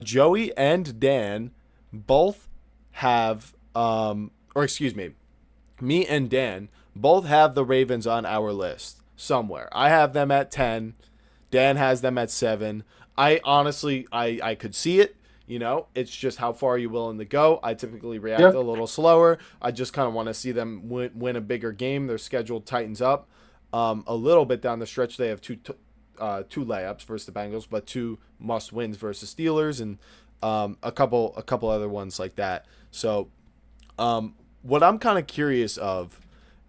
Joey and Dan both have, or excuse me and Dan both have the Ravens on our list somewhere. I have them at 10. Dan has them at 7. I honestly, I could see it. It's just how far are you willing to go. I typically react a Yep. little slower. I just kind of want to see them win a bigger game. Their schedule tightens up a little bit down the stretch. They have two layups versus the Bengals, but two must wins versus Steelers and a couple other ones like that. So what I'm kind of curious of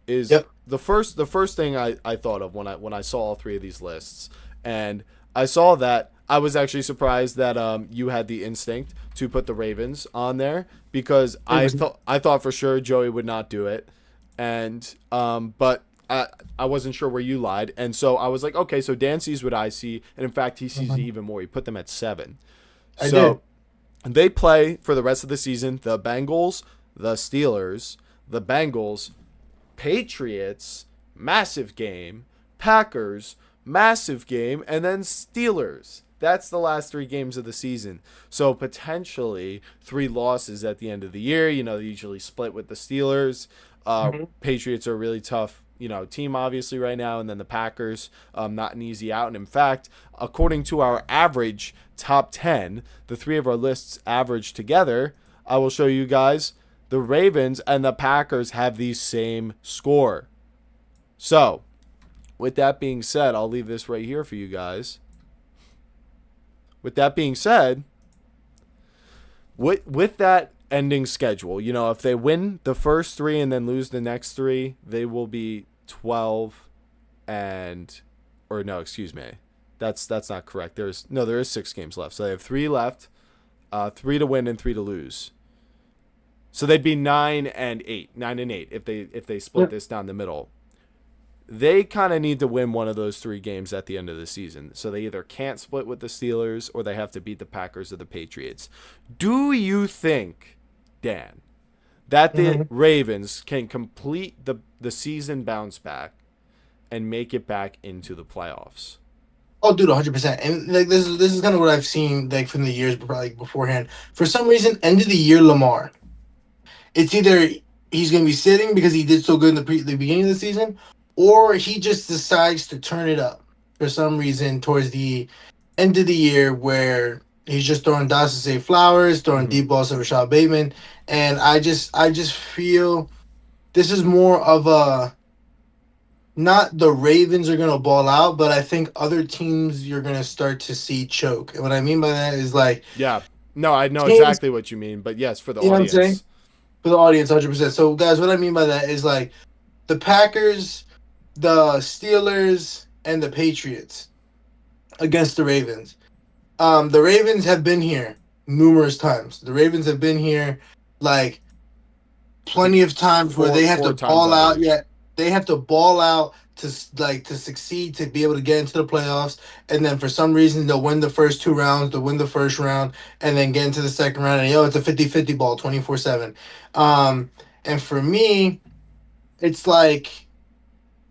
is Yep. the first thing I thought of when I saw all three of these lists, and I saw that I was actually surprised that you had the instinct to put the Ravens on there because I 100%. thought I thought for sure Joey would not do it, and but I wasn't sure where you lied, and so I was like, okay, so Dan sees what I see, and in fact he sees Mhm. even more. He put them at 7. I did. So they play for the rest of the season the Bengals, the Steelers, the Bengals, Patriots, massive game, Packers, massive game, and then Steelers. That's the last 3 games of the season. So potentially 3 losses at the end of the year. They usually split with the Steelers. Mhm. Patriots are a really tough, team obviously right now, and then the Packers, not an easy out. And in fact, according to our average top 10, the three of our lists average together. I will show you guys. The Ravens and the Packers have the same score. So, with that being said, I'll leave this right here for you guys. With that being said, with that ending schedule, if they win the first 3 and then lose the next 3, they will be 12 and or no, excuse me. That's not correct. There is 6 games left. So they have 3 left, 3 to win and 3 to lose. So they'd be 9-8, 9-8 if they split Yep. this down the middle. They kind of need to win one of those 3 games at the end of the season. So they either can't split with the Steelers or they have to beat the Packers or the Patriots. Do you think, Dan, that the Mhm. Ravens can complete the season bounce back and make it back into the playoffs? Oh, dude, 100%. And like this is kind of what I've seen like from the years like beforehand. For some reason, end of the year Lamar. It's either he's going to be sitting because he did so good in the beginning of the season, or he just decides to turn it up for some reason towards the end of the year where he's just throwing dots to save flowers, throwing Mm-hmm. deep balls to Rashad Bateman, and I just feel this is more of a not the Ravens are gonna ball out, but I think other teams you're gonna start to see choke. And what I mean by that is like Yeah. No, I know teams, exactly what you mean, but yes, for the you know what I'm saying? audience. For the audience, 100%. So guys, what I mean by that is like the Packers, the Steelers, and the Patriots against the Ravens. The Ravens have been here numerous times. The Ravens have been here like I think plenty of times where four they have four to times, ball I out. believe. Yeah, they have to ball out to like to succeed to be able to get into the playoffs. And then for some reason they'll win the first 2 rounds, they'll win the first round, and then get into the second round. And it's a 50-50 ball, 24/7. Um, and for me, it's like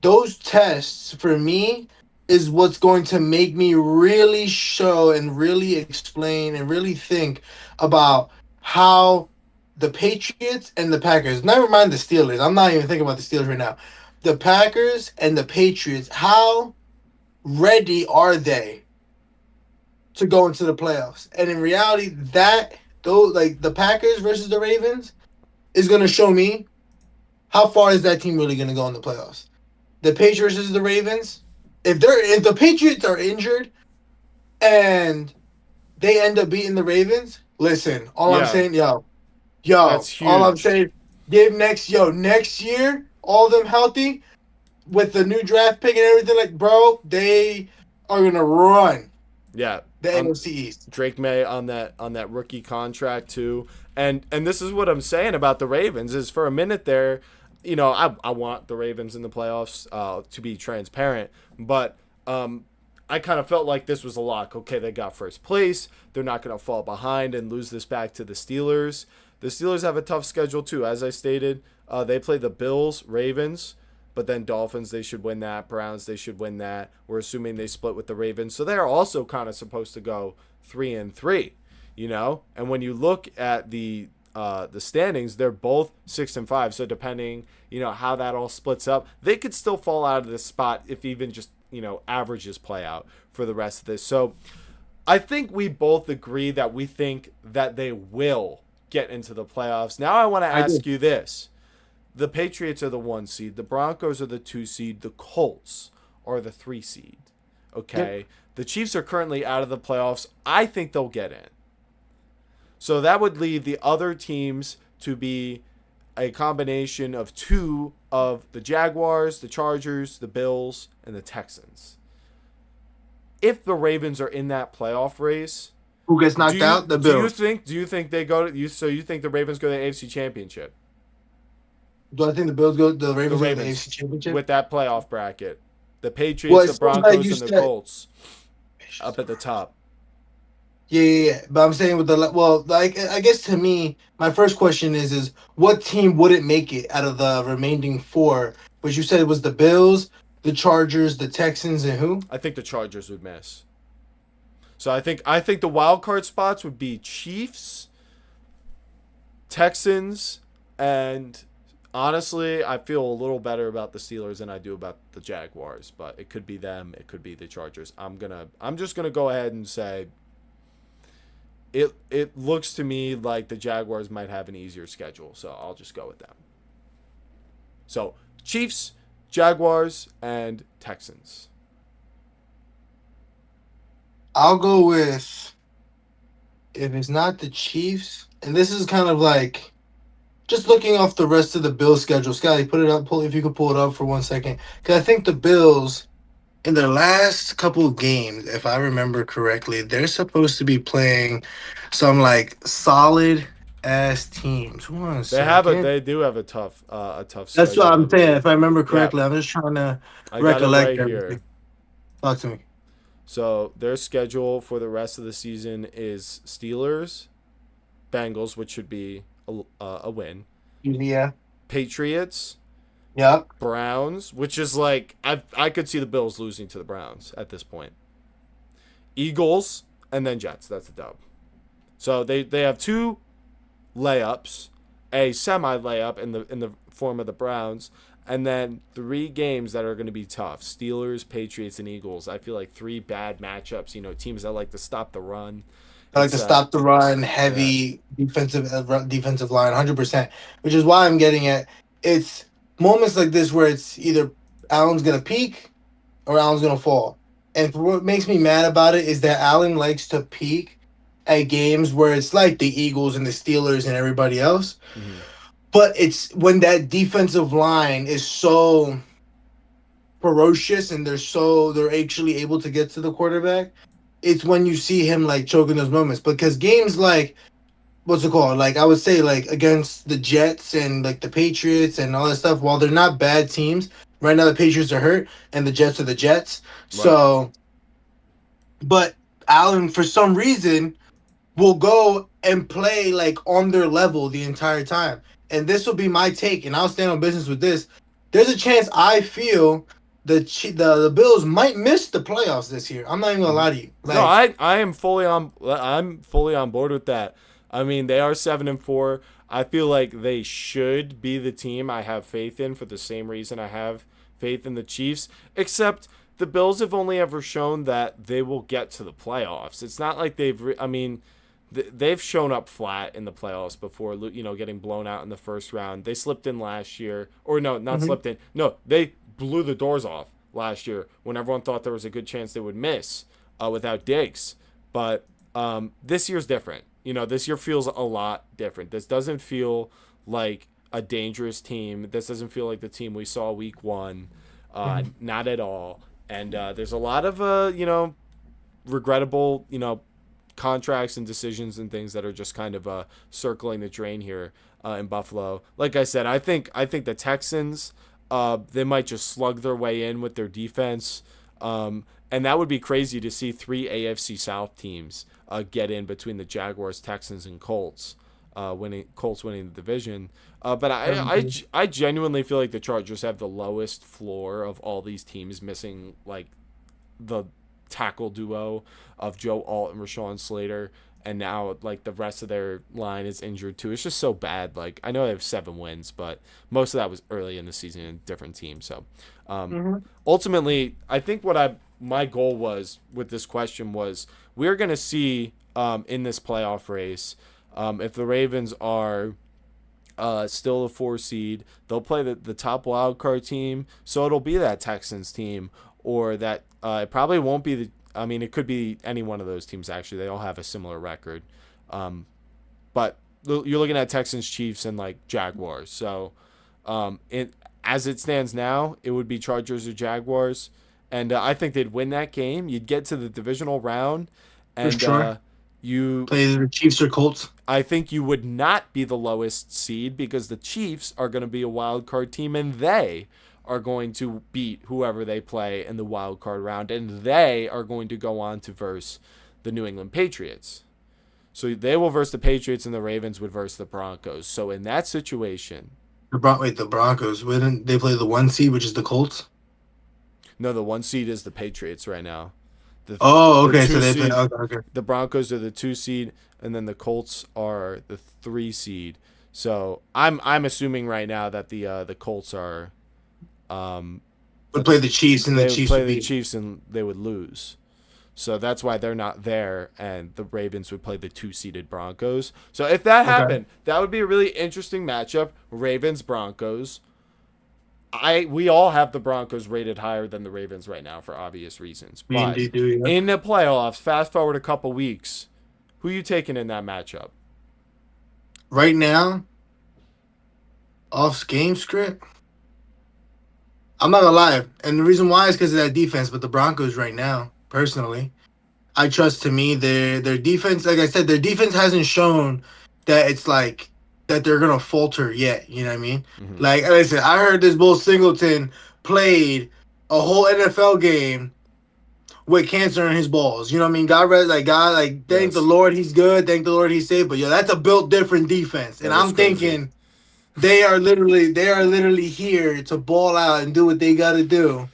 those tests for me is what's going to make me really show and really explain and really think about how the Patriots and the Packers, never mind the Steelers. I'm not even thinking about the Steelers right now. The Packers and the Patriots, how ready are they to go into the playoffs? And in reality, that those like the Packers versus the Ravens is going to show me how far is that team really going to go in the playoffs. The Patriots versus the Ravens. If the Patriots are injured and they end up beating the Ravens, listen, all I'm Yeah, saying, that's all I'm huge. saying, next year, all of them healthy with the new draft pick and everything, like bro, they are gonna run Yeah. the Um AFC East. Drake May on that rookie contract too. And this is what I'm saying about the Ravens is for a minute there, I want the Ravens in the playoffs to be transparent, but I kind of felt like this was a lock. Okay, they got first place. They're not going to fall behind and lose this back to the Steelers. The Steelers have a tough schedule too, as I stated. They play the Bills, Ravens, but then Dolphins, they should win that. Browns, they should win that. We're assuming they split with the Ravens, so they're also kind of supposed to go 3-3. you know. And when you look at the standings, they're both 6 and 5. So depending, how that all splits up, they could still fall out of this spot if even just averages play out for the rest of this. So I think we both agree that we think that they will get into the playoffs. Now I want to I ask do. you this. The Patriots are the 1 seed. The Broncos are the 2 seed. The Colts are the 3 seed. Yep. Okay. The Chiefs are currently out of the playoffs. I think they'll get in. So that would leave the other teams to be a combination of two of the Jaguars, the Chargers, the Bills, and the Texans. If the Ravens are in that playoff race, Who gets do knocked you out? The do you Bills. think do you think they go to you? So you think the Ravens go to the AFC Championship? Do I think the Bills go? The The Ravens go to the Ravens AFC Championship? with that playoff bracket, the Well, Patriots, it the seems like Broncos, you and the said. Colts up at the top. Yeah. But I'm saying with like I guess to me, my first question is what team wouldn't make it out of the remaining four? Which you said was the Bills, the Chargers, the Texans, and who? I think the Chargers would miss. So I think the wild card spots would be Chiefs, Texans, and honestly, I feel a little better about the Steelers than I do about the Jaguars. But it could be them. It could be the Chargers. I'm just gonna go ahead and say it looks to me like the Jaguars might have an easier schedule. So I'll just go with them. So Chiefs, Jaguars, and Texans. I'll go with if it's not the Chiefs, and this is kind of like just looking off the rest of the Bills schedule. Scotty, put it up. Pull if you could pull it up for 1 second, because I think the Bills in their last couple of games, if I remember correctly, they're supposed to be playing some like solid ass teams. One second. They do have a tough That's what schedule, I I'm saying. believe. If I remember Yeah, correctly, I'm just trying to I got it recollect right here. everything. Talk to me. So their schedule for the rest of the season is Steelers, Bengals, which should be a win. Yeah. Patriots, Yep. Browns, which is like I could see the Bills losing to the Browns at this point. Eagles and then Jets. That's a dub. So they have two layups, a semi layup in the form of the Browns, and then 3 games that are going to be tough: Steelers, Patriots, and Eagles. I feel like 3 bad matchups. Teams that like to stop the run. I like to It's stop the run, yeah, heavy defensive line, 100%. Which is why I'm getting at it's moments like this where it's either Allen's gonna peak or Allen's gonna fall. And for what makes me mad about it is that Allen likes to peak at games where it's like the Eagles and the Steelers and everybody else. mm-hmm. But it's when that defensive line is so ferocious and they're actually able to get to the quarterback. It's when you see him like choking those moments because games like what's it called? Like I would say like against the Jets and like the Patriots and all that stuff. While they're not bad teams, right now the Patriots are hurt and the Jets are the Jets. Right. So, but Allen for some reason will go and play like on their level the entire time. And this will be my take, and I'll stand on business with this. There's a chance I feel the Bills might miss the playoffs this year. I'm not even gonna Mm-hmm. lie to you. No, Like I'm fully on board with that. I mean, they are 7-4. I feel like they should be the team I have faith in for the same reason I have faith in the Chiefs. Except the Bills have only ever shown that they will get to the playoffs. It's not like I mean, they've shown up flat in the playoffs before. Getting blown out in the first round. They slipped in last year, or no, not mhm. slipped in. No, they blew the doors off last year when everyone thought there was a good chance they would miss without Diggs. But this year's different. This year feels a lot different. This doesn't feel like a dangerous team. This doesn't feel like the team we saw week 1. Mhm. Not at all. And there's a lot of regrettable contracts and decisions and things that are just kind of circling the drain here in Buffalo. Like I said, I think the Texans they might just slug their way in with their defense. And that would be crazy to see 3 AFC South teams get in between the Jaguars, Texans, and Colts, winning the division. But I genuinely feel like the Chargers have the lowest floor of all these teams, missing like the tackle duo of Joe Alt and Rashawn Slater. and now like the rest of their line is injured too. It's just so bad. Like I know they have 7 wins, but most of that was early in the season in different teams. So Mm-hmm. ultimately, I think what I my goal was with this question was we're gonna see in this playoff race if the Ravens are still a 4 seed. They'll play the top wild card team, so it'll be that Texans team, or that it probably won't be the. I mean, it could be any one of those teams. Actually, they all have a similar record, but you're looking at Texans, Chiefs, and like Jaguars. So, it as it stands now, it would be Chargers or Jaguars, and I think they'd win that game. You'd get to the divisional round, For and sure. you Play the Chiefs or Colts. I think you would not be the lowest seed because the Chiefs are going to be a wild card team and they are going to beat whoever they play in the wild card round and they are going to go on to verse the New England Patriots. So they will verse the Patriots and the Ravens would verse the Broncos. So in that situation, The Broncos. Wouldn't they play the 1 seed, which is the Colts? no, the 1 seed is the Patriots right now. The Oh, the okay. So two they play. seed, Okay, okay. the Broncos are the 2 seed, and then the Colts are the 3 seed. So I'm assuming right now that the Colts are Would play let's the Chiefs, and the they would Chiefs play would the beat. Chiefs and they would lose. So that's why they're not there, and the Ravens would play the 2 seeded Broncos. So if that Okay. happened, that would be a really interesting matchup. Ravens Broncos. We all have the Broncos rated higher than the Ravens right now for obvious reasons. Me and But D do. Yeah. in the playoffs, fast forward a couple weeks, who you taking in that matchup? Right now, off game script. I'm not gonna lie, and the reason why is because of that defense. But the Broncos right now, personally, I trust to me their defense. Like I said, their defense hasn't shown that it's like that they're gonna falter yet. You know what I mean? Mm-hmm. Like I said, I heard this Bull Singleton played a whole NFL game with cancer in his balls. You know what I mean? God, like thank the Yes, Lord he's good. Thank the Lord he's safe. But yo, that's a built different defense. And that is I'm crazy. thinking they are literally here to ball out and do what they got to do,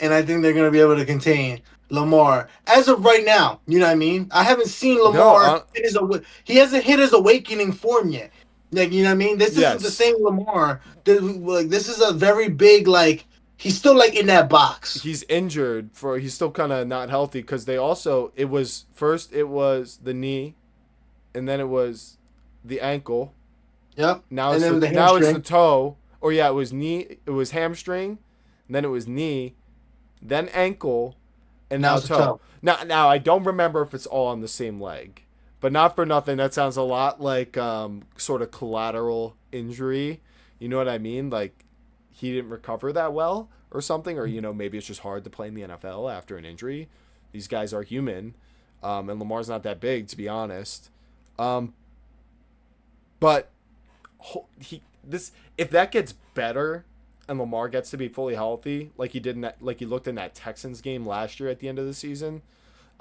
and I think they're going to be able to contain Lamar as of right now. You know what I mean? I haven't seen No, Lamar hit he hasn't hit his awakening form yet. Like you know what I mean? This isn't the yes, same Lamar. Like this is a very big like he's still like in that box. he's injured for. He's still kind of not healthy because they also it was first it was the knee, and then it was the ankle. Yep. Now And it's then the the now it's the hamstring. toe. Or yeah, it was knee. It was hamstring, then it was knee, then ankle, and Now now it's a toe. toe. Now I don't remember if it's all on the same leg, but not for nothing. That sounds a lot like sort of collateral injury. You know what I mean? Like he didn't recover that well or something, or maybe it's just hard to play in the NFL after an injury. These guys are human, and Lamar's not that big to be honest. Um, but he this if that gets better and Lamar gets to be fully healthy like he did in that like he looked in that Texans game last year at the end of the season,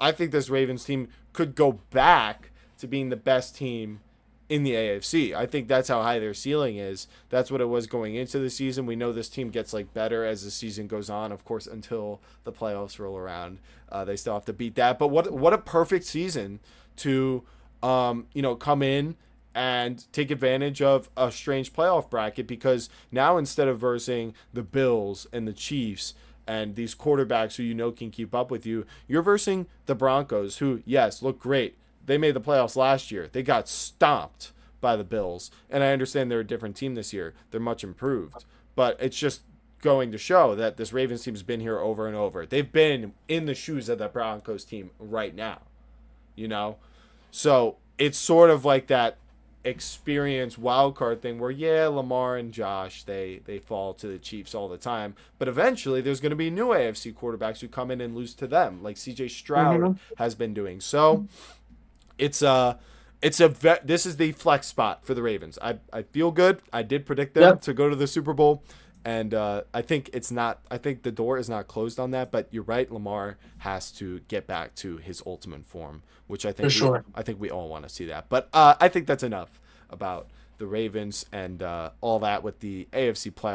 I think this Ravens team could go back to being the best team in the AFC. I think that's how high their ceiling is. That's what it was going into the season. We know this team gets like better as the season goes on, of course, until the playoffs roll around. They still have to beat that. But what a perfect season to come in and take advantage of a strange playoff bracket because now instead of versing the Bills and the Chiefs and these quarterbacks who can keep up with you, you're versing the Broncos who, yes, look great. They made the playoffs last year. They got stomped by the Bills. And I understand they're a different team this year. They're much improved. But it's just going to show that this Ravens team's been here over and over. They've been in the shoes of the Broncos team right now. You know? So it's sort of like that experience wild card thing where Lamar and Josh they fall to the Chiefs all the time, but eventually there's going to be new AFC quarterbacks who come in and lose to them like CJ Stroud Mm-hmm. has been doing. So this is the flex spot for the Ravens. I feel good. I did predict them Yep. to go to the Super Bowl, and I think it's not. I think the door is not closed on that. But you're right. Lamar has to get back to his ultimate form, which For sure. I think we all want to see that. But I think that's enough about the Ravens and all that with the AFC playoff.